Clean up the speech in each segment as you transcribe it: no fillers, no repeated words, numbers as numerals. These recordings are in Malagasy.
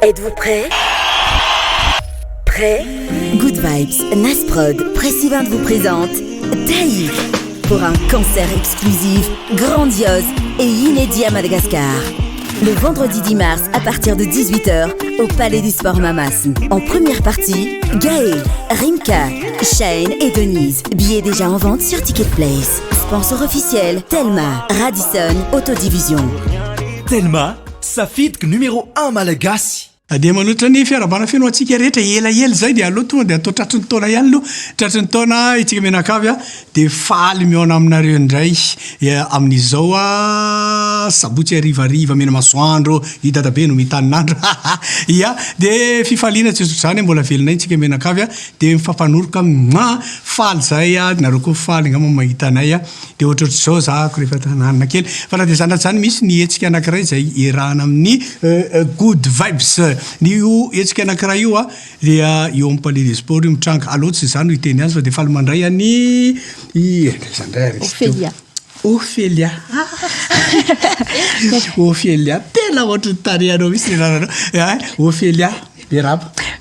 Êtes-vous prêts? Prêts? Good Vibes, Nasprod, Pressivint vous présente Taïk pour un concert exclusif, grandiose et inédit à Madagascar. Le vendredi 10 mars à partir de 18h au Palais du Sport Mamas. En première partie, Gaël, Rimka, Shane et Denise. Billets déjà en vente sur Ticketplace. Sponsor officiel, Telma, Radisson, Autodivision. Telma, safidiko numéro 1 malagasy. Dia manoatra ny fiarabana feno antsika rehetra elaela zay dia aloha tonga dia atao tratrin'ny taona ihany aloha tratrin'ny taona itsika menakavy a dia faly miona aminareo indray amin'izao a sabotsy arivariva mena masoandro i dadabe no mitaninandro ia dia fifaliana tsy zany mbola velonay itsika menakavy a dia mifampanoroka faly zay a nareo koa faly ngamba mahita anay a dia ohatrohatr'izao zahako rehefa tanànana kely fa raha dia zany misy ny hetsika anankiray zay irahana amin'ny Good Vibes. Io etsika anankiray io a dia eo amin'ny Palais des Sports io mitranga alohatsy zany ho iteny azy fa dia faly mandray any Ophélia Ophélia tena ohatry ny tarehanao misy ny rananao Ophélia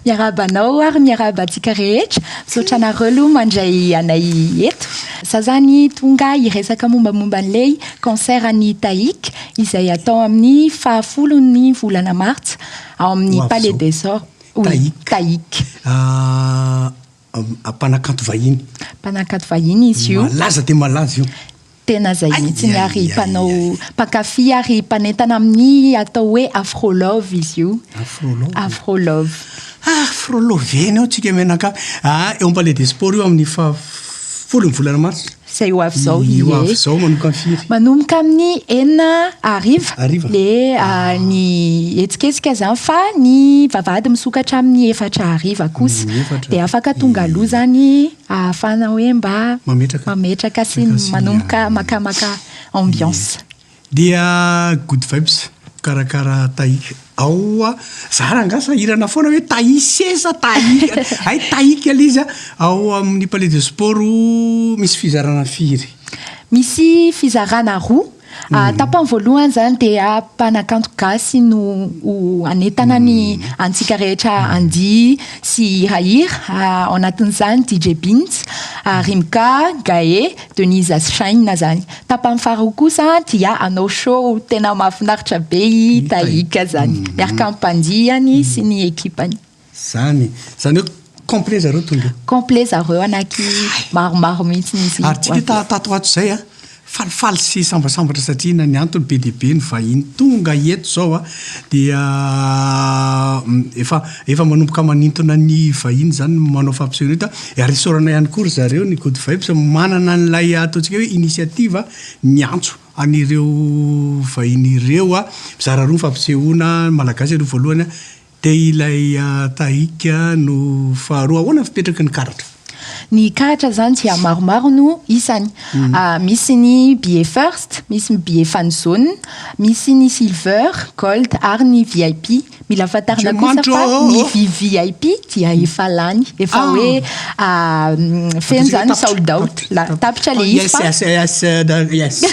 miarabanao ary miarabantsika rehetra misaotra anareo aloha mandray anay eto za zany tonga hiresaka mombamomba an'ilay concert any Taïk izay atao amin'ny 10 volana martsa ao amin'ny Palais des Sports Taïk. Mpanakanto vahiny izy io. Malaza dia malaza io. Tena zay mihitsy ny ary mpanao mpankafy ary mpanentana amin'ny atao hoe Afrolove izy io. Afrolove eny ao tsika menaka eo Palais des Sports io amin'ny 10 volana martsa. Zay ho avy zao manomboka firy manomboka amin'ny 4 le ny etsiketsika zany fa ny vavahady misokatra amin'ny 4 kosa dia afaka tonga aloha zany ahafana hoe mba mametraka sy manomboka makamaka ambiance. Dia Good Vibes karakara Taïk ao zarangasa irana foana hoe taisesa taïk alizy ao amin'ny Palais des Sports misy fizarana firy. Misy fizarana roa. Tapany voalohany zany dia mpanakanto gasy no anentana ny antsika rehetra andihy sy hahira ao anatin'izany DJ Beans, Rimka, Gaé, Denise Shine zany. Tapany faharoa kosa dia anao show tena mahafinaritra be i Taïk zany miaraka amin'ny mpandihany sy ny ekipany. Zany hoe complet zareo tonga. Complet zareo anaky maromaro mihitsy izy. Ary tsika tatoato zay falifaly sy sambasambatra satria na ny antony be dia be ny vahiny tonga eto zao dia efa manomboka manintona ny vahiny zany manao fampisehoana eto ary isaorana ihany koa ry zareo ny Good Vibes manana n'ilay ataontsika hoe initiative miantso an'ireo vahiny ireo mizara roa fampisehoana malagasy aloha voalohany dia ilay Taïk no faharoa ahoana fipetraky ny karatra. Ny karatra zany dia maromaro no isany. Misy ny billet first, misy ny billet fan zone, misy ny silver, gold ary ny VIP. Mila fantarina kosa fa ny VIP dia efa lany, efa hoe feno zany sold out. Tapitra le izy fa. Yes,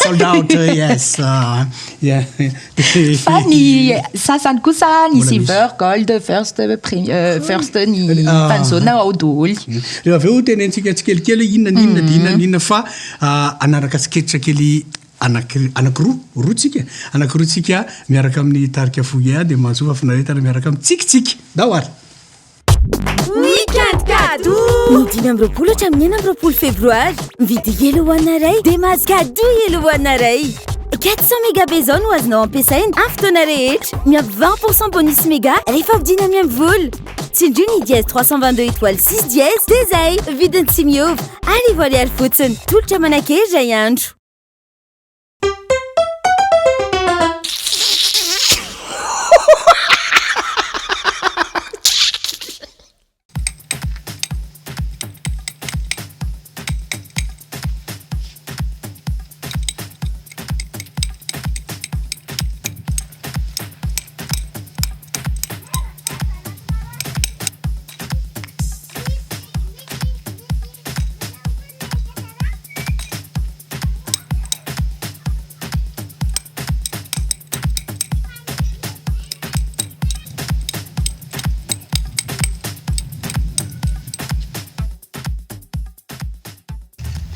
sold out, yes. Fa ny sasany kosa ny silver, gold, first ny fan zone ao daholo. Rehefa avy eo tenentsika tsikelikely inona fa anaraka tsiketritra kely anankiroa tsika miaraka amin'ny tarika foya dia manjova finaretana miaraka amin'ny tsikitsiky dahoary. Weekend cadeau! Ny 5 hatramin'ny 9 febroary mividy elo ho anaray dia mahazo cadeau elo ho anaray. 400 mégabes no azonao ampiasaina amin'ny fotoana rehetra. Miampy 20% bonus méga rehefa vidina amin'ny vola. Tsindrio ny dièse 322 étoile 6 dièse dia zay vidiny tsy miova. Arivo ariary fotsiny tolotra manakely ray andro.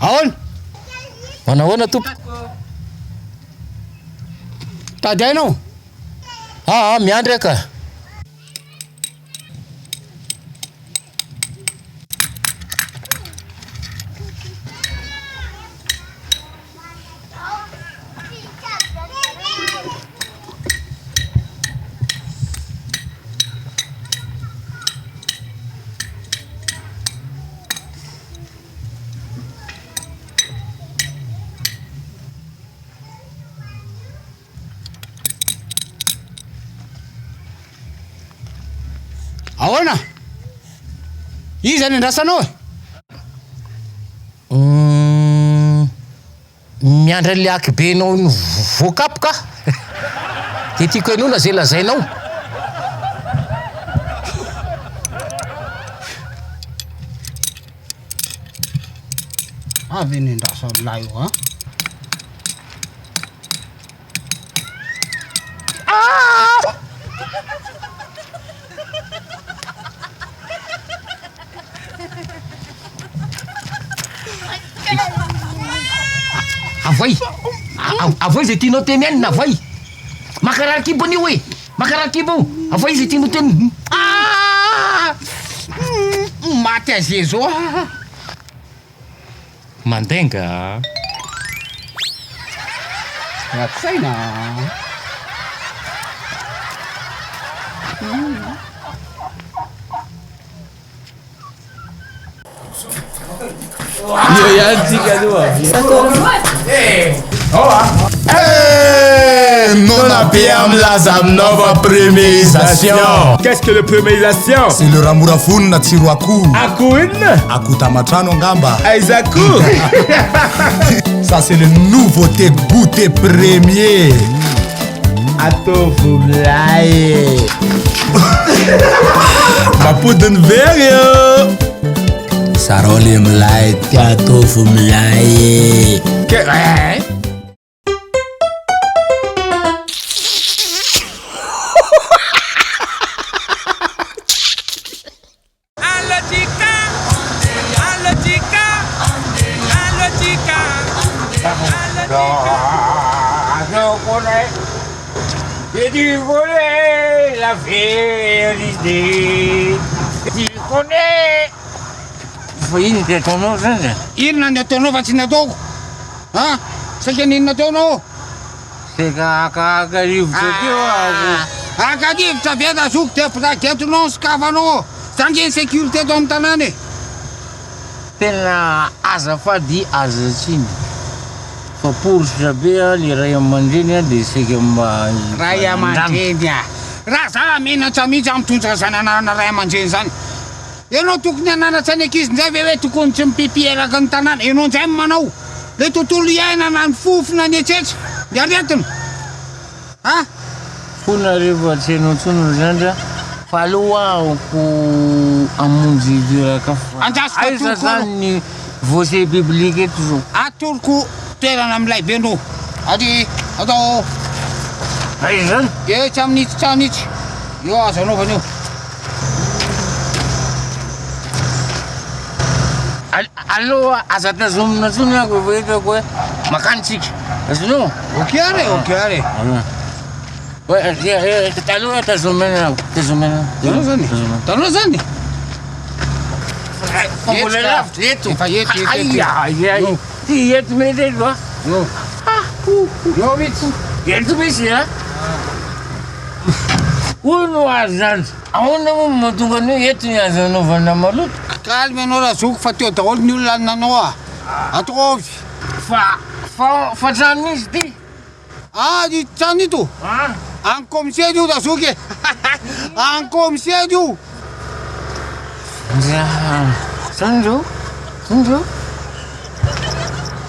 ahoana manahoana tompo tady ainao miandry aka ahoana izy any andrasanao miandra an'le akibenao ny voakapoka de tiako hainona zay lazainao avy ny andrasa lahy io avay zay tianao teny any na avay makarary kibo anio hoe makarary kibo avay zay tianao teny maty azezo mandenga ratsaina Non abbiamo la nova premierisation. Qu'est-ce que le premierisation? C'est le ramurafun na tsiro akoho. Akoho inona? Akoho tamatrano angamba. Aiza akoho? Ça c'est le nouveauté goûter premier. Atovo milay. Mapodiny very yo. Sarole milay ty atovo milay. Et tu connais la vérité. Tu connais. Inona ty ataonao zany? Inona ny ataonao fa tsy nataoko? Ha? Saika ninona ataonao? Saika aka rivotra teo ako. Aka rivotra vieta zoko de pragetonao sokafanao. Sange sécurité eto amin'ny tanàna e. Tena azafady aza tsiny. Fa porositra be le ray aman-dreny de saika ray aman-dreny raha za menatra mihitsy amitondra zananana ray aman-dreny zany ianao tokony ananatra any ankizy ndray ve hoe tokony tsy mipipieraka ny tanàna ianao ndray manao le tontolo iainana ny fofona ny etsetra de aretina ha fona rehefa tsy hainao ntsony zandra fa alohaako amonjy diraka aiza zany voce biblique eto zao atoroko toerana amilay be anao ary atao aiza zany e tsy amin'ity tranitsy io azo anaovana io aloha aza tazomina tsony ako efa hitako hoe makanitsika azonao ok are aloha tazomena ako tazomena tanao zany fa mbola lavitra eto efa eto ty eto mety eto a io mitsy eto misy a ono azy zany ahoana mo mahatonga anio eto ny azo anaovana maloto kalmy anao raha zoko fa teo daholo ny olona nanao a ataovy fa trano izy ty ny trano ito any commissaire io da zoky e any commissaire io zany reo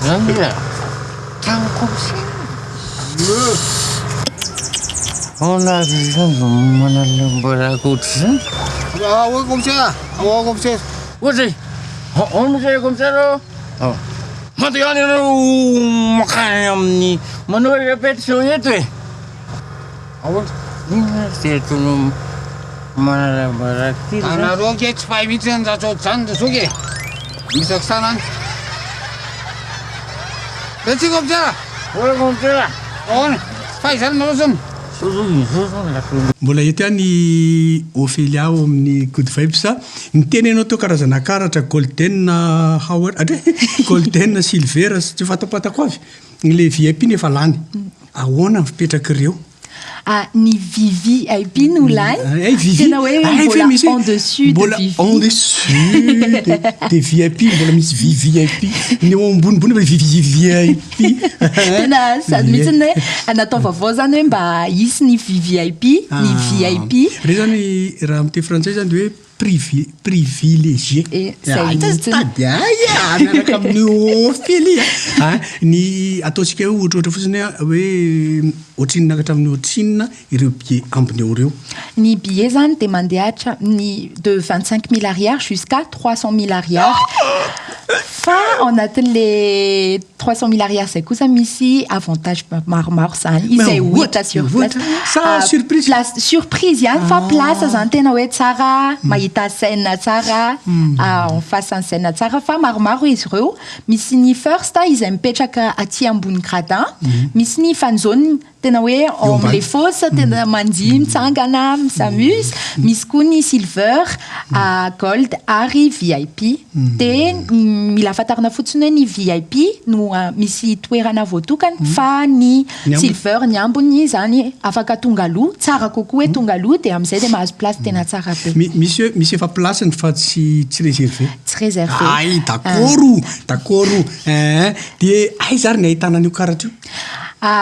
zany a trano commissaire onazy zany zo manalambaraky ohatry zany oe commissaire commissaire ohatry commissaire commissaire mande any anao makany amin'ny manao répétition eto e inona ty ataonao manalambaraky ty anareo ke tsy fahay mihitsy zany raha tsotra zany da soky e misy akisana any Ty kompiutera. Kompiutera. Ahoana? Fahaizanao zany. Mbola eto any Ophélia ao amin'ny Good Vibes ny teny anao teo karazana karatra golden Howard golden silver tsy fatapatako avy le VIP nefa lany ahoana mipetraka ireo ny VIP no lany tena hoe mbola en dessus mbola en dessus de VIP mbola misy VIP ny eo ambonimbony mbola VIP tena sady mihitsy hoe natao vaovao zany hoe mba hisy ny VIP ny VIP re zany raha am'teny frantsay zany hoe privilégié tady miaraka amin'ny Ophélia ny ataontsika hoe ohatrohatra fotsiny hoe ohatrin'ny nakatra amin'ny ohatrinina ireo billet ambiny eo reo ny billet zany de mandeha ny de 25 000 ariary jusqu'à 300 000 ariary fa anatin'le 300 000 ariary zay kosa misy avantage maromaro zany izay hita sur place surprise ihany fa place zany tena hoe tsara mahita scène tsara en face en scène tsara fa maromaro izy ireo misy ny first izay mipetraka aty ambony gradin misy ny fan zone tena hoe am'le fosse tena mandihy mitsangana misamuse misy koa ny silver gold ary VIP de mila fatarina fotsiny hoe ny VIP no misy toerana voatokany fa ny silver ny ambony zany afaka tonga aloha tsara kokoa hoe tonga aloha de am'izay de mahazo place tena tsara be misy efa placeny fa tsy réservé tsy réservé ay d'accord de ay zary ny ahitana an'io karatra io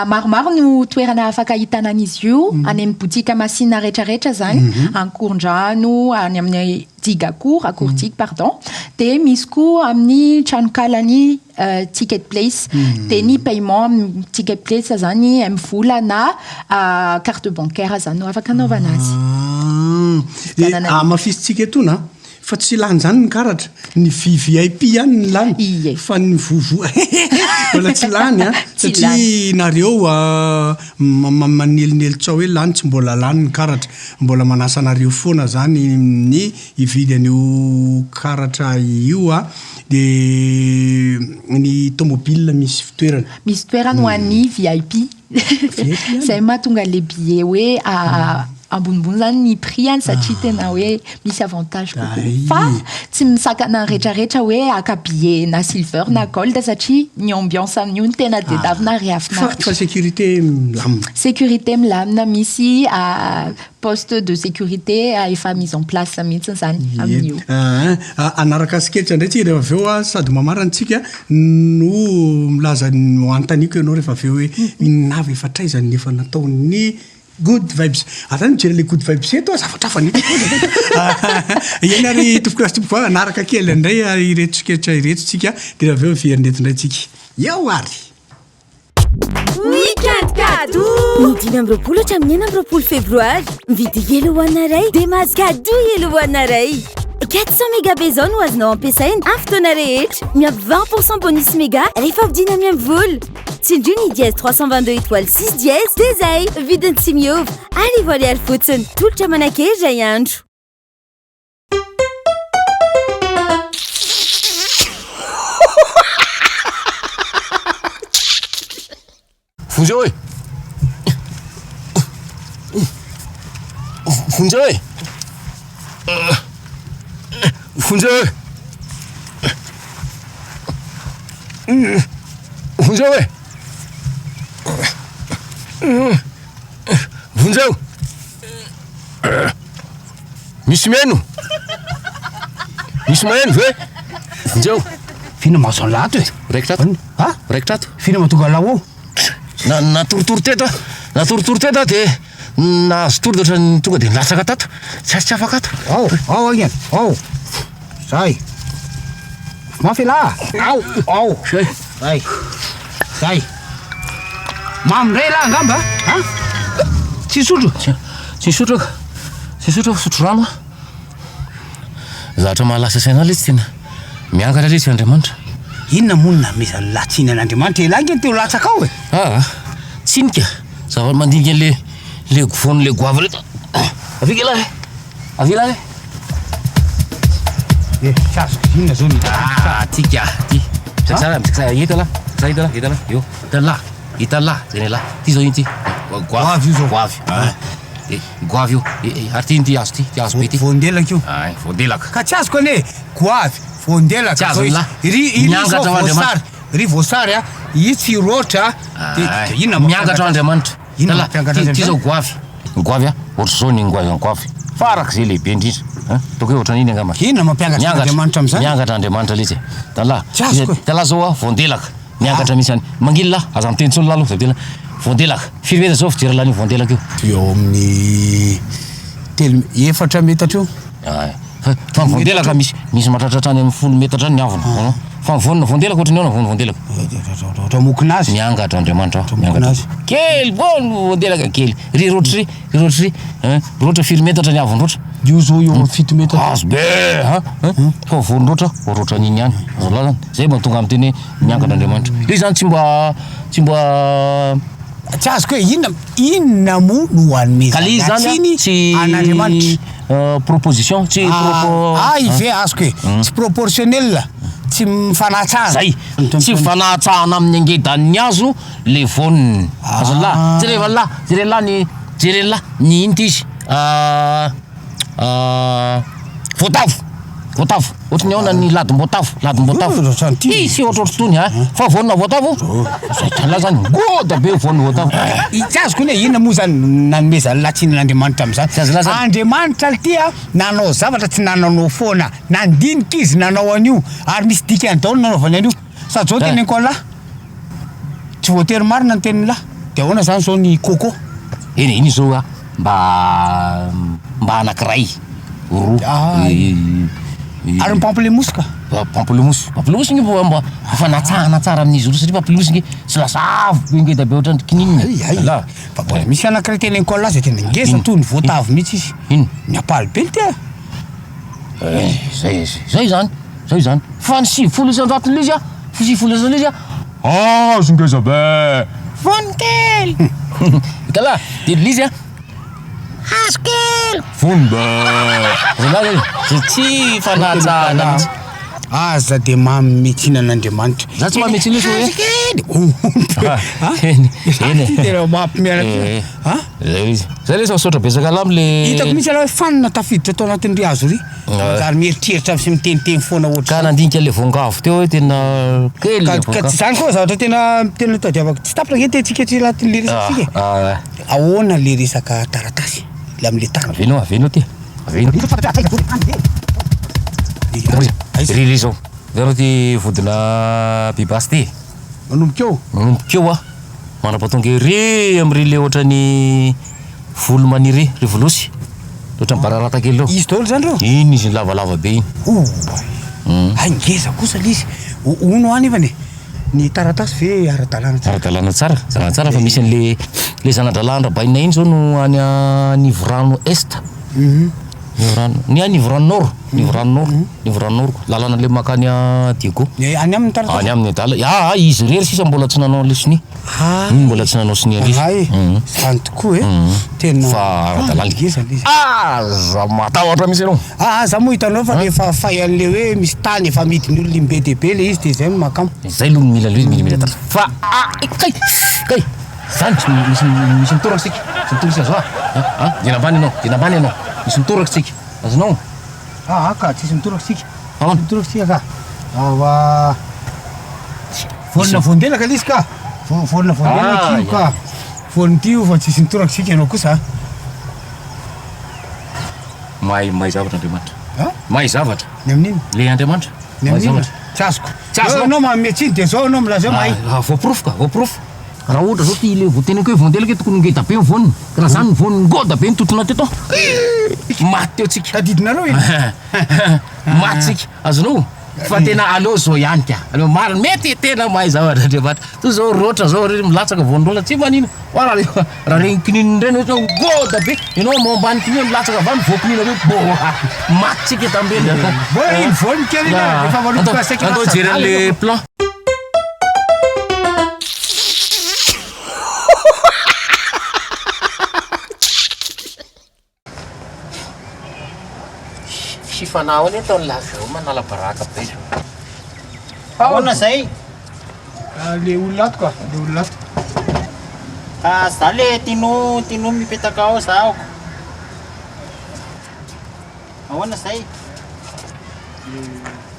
maromaro no toerana afaka hitanan'izy io any amin'ny botika masina rehetrarehetra zany Ankorondrano any amin'ny Digacourt Akourdigue pardon de misy koa amin'ny tranokalany Ticket Place de ny paiement Ticket Place zany mivola na carte bancaire zany no afaka anaovana azy amafisitsika etona fa tsy lany zany ny karatra ny VIP ihany ny lany fa ny vovo mbola tsy lany satria nareo manelinely tsao hoe lany tsy mbola lany ny karatra mbola manasa nareo foana zany ny hividy an'io karatra io de ny tomobile misy toerana ho an'ny VIP zay mahatonga le billet hoe ambonimbony zany ny prix any satria tena hoe misy avantage kokoa fa tsy misakana rehetrarehetra hoe aka billet na silver na gold satria ny ambiance amin'io ny tena dedavina ary afinaritra fa sécurité milamina misy poste de sécurité efa mise en place mihitsy zany amin'io anaraka sketch ndray tsika rehefa aveo sady mamarantsika no milaza anontaniako ianao rehefa aveo hoe inavy efa traizany efa nataony Good Vibes atany mijery le Good Vibes eto zavatrafany eny ary topoklasy anaraka kely indray ireto sketch ireto tsika de aveo verineto indray tsika eo ary Weekend cadeau! Ny 5 hatramin'ny 9 févroary mividy elo hoanaray de mahazo cadeau elo hoanaray 400 méga zao no azonao ampiasaina amin'ny fotoana rehetra miampy 20% bonus méga rehefa vidina amin'ny vola tsindrio ny dièse 322 étoile 6 dièse de zay vidiny tsy miova arivo ariary fotsiny tolotra manakeza iandro Funzio ơi Funzio ơi Funzio ơi Funzio ơi Funzio Misy meno ve Funzio Fina mason lato e Raiktrato Ha? Raiktrato Fina matonga lao Natorotoro teto de nahazo toro ny tonga de latsaka tato tsy afaka ato ao agny ao zay mafy la ao zay mamindray la angamba tsy sotro sotro rano zatra mahalasa saina le tsy tena miankatra le tsy Andriamanitra inona monina misy latsiny an'Andriamanitra elangeny teo latsaka ao e tsinika zava mandinika le vono le goavy reto avika la sasiko inona zao tika ty tsara enta la Zay hitala io hitala zay la ty zao iny ty goavy io zao goavy io ary ty iny ty azo be ty voandelaka io ay voandelaka ka tsy azoko ane goavy voandelaka Tsy azo la. miangatra ho Andriamanitra. ry voasary a i tsy roatra inona miangatra ho Andriamanitra Inona tala mampiangatra ty zao goavy a ohatry zao ny goavy faraka zay lehibe indrindra toko hoe ohatran'iny angamba inona mampiangatra Andriamanitra am'zany miangatra Andriamanitra le izy tala Tsy azoko. tala zao a voandelaka miangatra misy any mangily la aza miteny tsony lalo zavela voandelaka firy metatra zao fijery lany voandelaka io eo amin'ny efatra metatra io fa voandelaka misy matratratrany amin'ny 10 metatra any ny avony fa mivonona voandelaka ohatrany ao na vona voandelaka otra mokona azy miangatra Andriamanitra mokona azy kely bono voandelaka kely ry roatry roatra firy metatra ny avony roatra io zao eo amin'ny 7 metatra azo be fa vony roatra n'iny ihany azo la zany zay mba tonga amin'ny teny hoe miangatra Andriamanitra io zany tsy mba tsy azoko hoe inona mo no ka le izy zany tsy an'Andriamanitra proposition tsy ive azoko hoe tsy proportionnel tsy mifanatsahana zay tsy mifanatsahana amin'ny angedan'ny hazo le voniny azo la jereny la ny iny ty izy voatavo ohatrany aona ny ladim-boatavo isy ohatrotry tony fa vonina voatavo la zany goda be voniny voatavo tsy azoko hoe inona moa zany nanomeza latsinan'Andriamanitra am'zany Andriamanitra tya nanao zavatra tsy nananao foana nandinika izy nanao an'io ary misy dikany daholo nanaovany an'io sady zao teny anko la tsy voatery marina ny teniny la de ahoana zany zao ny coco iny zao mba anakiray roa ary ny pamplemousse ka pamplemousse iny mba fanatsahana tsara amin'izy roa satria pamplemousse iny tsy lasavo be ngeda be ohatrany kininina misy anakiray teny anko la zay tena ngeza toy ny voatavo mihitsy izy ino miapaly be ly zay zany fa ny 7 isan-jaton'le izy 7 isan-le izy azo ngeza be vonikely kala de l'izy azo kely vonbe zay tsy fanatsahana mihitsy aza de mametinan'Andriamanitra za tsy mametiny tena mampimiaraka zay le sasotra besaka la am'le hitako misy ala hoe fanina tafiditra tao anatin'ny ry azo ry ary mieritreritra sy miteniteny foana ohatry ka nandinika le voangavo teo hoe tena kely zany koa zavatra tena tadiavako tsy tapitra nge tentsika tsy latin'le resaka ahoana le resaka taratasy le am'le tany aveno ty ry zao zao ty vodina bibasy ty manomboka eo mandrapatonga ry am'ry le ohatrany volo maniry ry volosy ohatrany bararata kely reo izy daholo zany reo iny izy lavalava be iny ngeza kosa le izy ono any evany ny taratasy ve ara-dalàna tsara fa misy an'le zanadralandra baina iny zao no any anivorano est ny anivorano nord lalana le makany Diego any amin'ny taratasy any amin'ny dala izy rery sisa mbola tsy nanao le sini mbola tsy nanao sini andrisy zany tokoa tena fa ara-dalàna ngeza le izy aza matahotra misy anao za moa hitanao fa rehefa fay an'le hoe misy tany efa midiny olo limbe dehibe le izy de zay makamo zay lo mila le mila tara fa kay zany misy mitoraky sika azo dinambany anao misy mitoraky sika azonao ka tsisy mitoraky sika ahoana mitoraky sika ka awa vonina voandelaka le izy ka vonina voandelaka io ka voniny ty io fa tsisy mitoraky sika ianao kosa mahay zavatra Andriamanitra mahay zavatra ny amin'iny le Andriamanitra mahay zavatra tsy azoko anao mametsiny de zao anao milaza mahay voaporofo raha ohatra zao ty le voatenako hoe voandelaka tokony ngeda be voniny raha zany ny voniny ngoda be nitotona teto maty teo tsika tadidinareo maty tsika azonao fa tena aleo zao ihany ka aleo marina mety tena mahay zavatra Andriamanitra to zao roatra zao ry milatsaka vonindrola tsy manino raha regny kinininy reny ohatra ngoda be ianao mombany kinina milatsaka avany vokinina hoe bo maty tsika tambeny voniny kely efa maloka saika atao jery an'le plan fanao any ataony laveo manala baraka be ahoana zay le olona ato ka le olona ato za le tiano mipetaka ao zaoko ahoana zay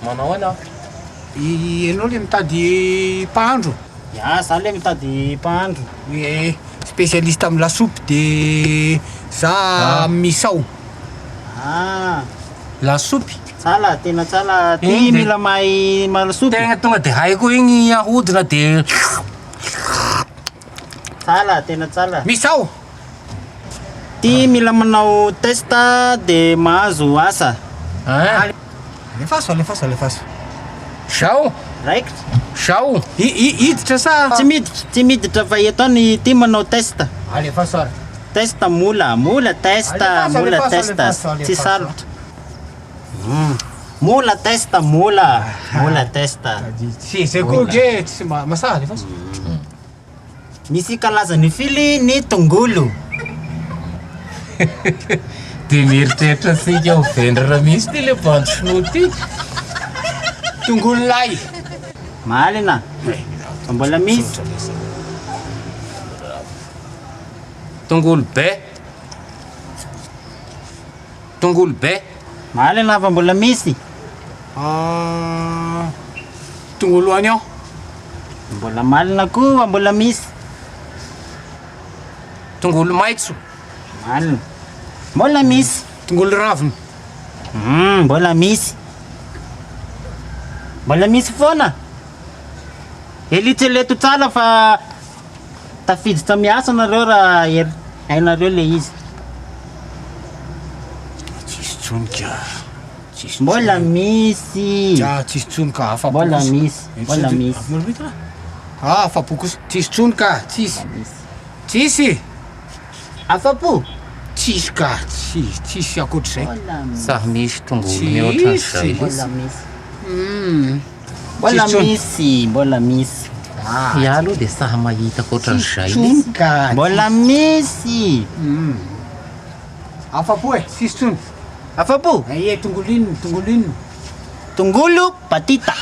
Manahoana? ianao le mitady mpahandro ya za le mitady mpahandro hoe spécialiste amin'ny lasopy de za misao Lasopy? tsala tena tsala ty mila mahay malasopy Tegna tonga de haiko igny ahodina de tsala tena tsala misao ty mila manao testa de mahazo asa alefaso Sao? raikitra Sao? iditra sa tsy miditra fa eto any ty manao testa alefaso ary testa mola testa tsy sarotra mola testa zay koa ke tsy masaha alefaso misy karazany fily ny tongolo De mieritreritra sika ho vendrara misy ty le bandro ty tongolo lay malina fa mbola misy Tongolo be malina fa mbola misy tongolo oignon mbola malina koa mbola misy Tongolo maitso malina mbola misy tongolo raviny mbola misy foana elitseleto tsara fa tafiditra miasa nareo raha hainareo le izy tsisy tsonika mbola misy tsisy tsonika afa mbola misy afapo kosa tsisy tsonika tsisy afapo tsisy ka tsisy akoatr'izay Sa misy tongolo mihoatran'izay mbola misy Ia aloha de saha mahita akoatran'izay mbola misy afapo tsisy tsony afapo tongolo inona tongolo batita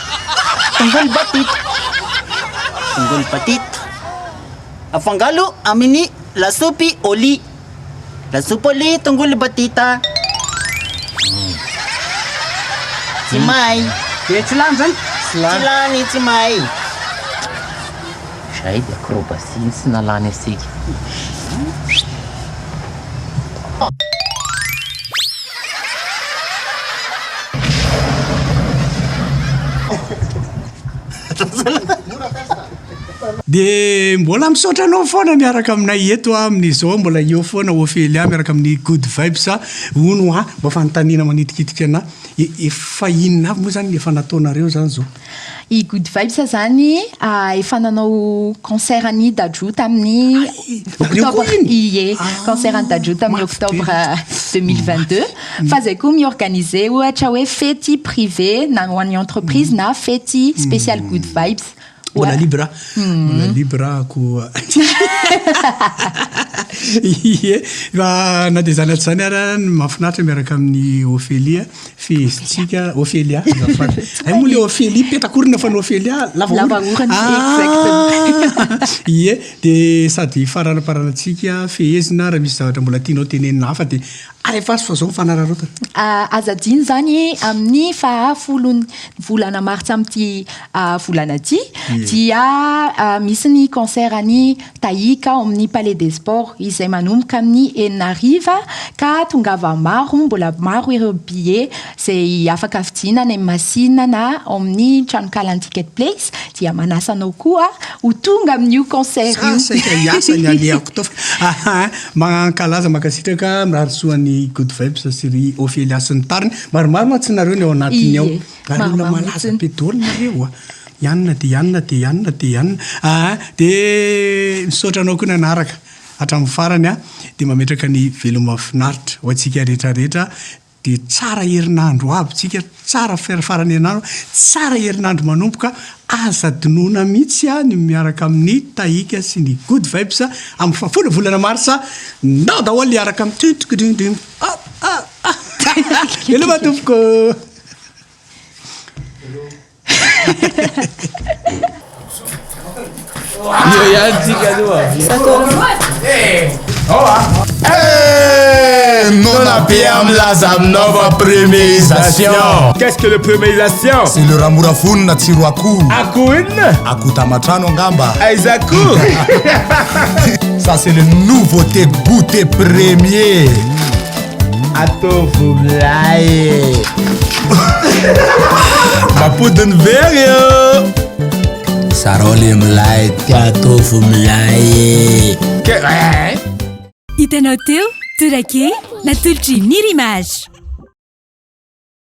afangalo amin'ny lasopy oli tongolo batita tsy mahay tsy lany zany tsy mahay Zay de acrobatie sy nalany asika de mbola misaotra anao foana miaraka aminay eto amin'izao mbola eo foana Ophélia miaraka amin'ny Good Vibes ono mba fanontaniana manitikitika ana efa inona avy moa zany efa nataonareo zany zao I Good Vibes zany efa nanao concert any Dadjo tamin'ny octobre concert any Dadjo tamin'ny octobre 2022 fa zay koa miorganiser ohatra hoe fety privé na ho an'ny entreprise na fety spécial Good Vibes mbola libra ko na de zany aty zany ara mahafinaritra miaraka amin'ny Ophélia fezitsika Ophélia ay moa le Ophélie petakorina fa ny Ophélia ie de sady faranaparanatsika fehezina raha misy zavatra mbola tianao tenenina hafa de alefaso fa zao fanararotana azadiny zany amin'ny fahafolony volana martsa amin'ity volana ty dia misy ny concert any Taïka amin'ny Palais des Sports izay manomboka amin'ny 9 ka tongava mbola maro ireo billets zay afaka vidina ny masina na amin'ny tranokala ticket place dia manasa anao koa ho tonga amin'io concert io saika iasa ny aleako tao mankalaza makasitraka miraharosoan'ny Good Vibes sy Ophélia sy ny tariny maromaro matsinareo ny ao anatiny ao olona malaza pedolina reo ianona de misaotra anao koa nanaraka hatramin'ny farany de mametraka ny veloma mahafinaritra ho antsika rehetrarehetra de tsara herinandro aby tsika tsara farany herinandro tsara herinandro manomboka aza dinoana mihitsy ny miaraka amin'ny Taïka sy ny Good Vibes amin'ny fafona volana marsa nao daholo miaraka amin'ny tutukudum elo matompoko Io ihany tsika Non milaza aminao fa préméisation. Qu'est-ce que le préméisation? C'est le ramorafonina tsiro akoho. Akoho inona? Akoho tamatrano angamba. Aiza akoho? Ça c'est le nouveauté goûter premier. Atao milay. Mapodiny very io. Sarao le milay tia atao milay. Hitanao teo torakey natolotr'i Nirimage.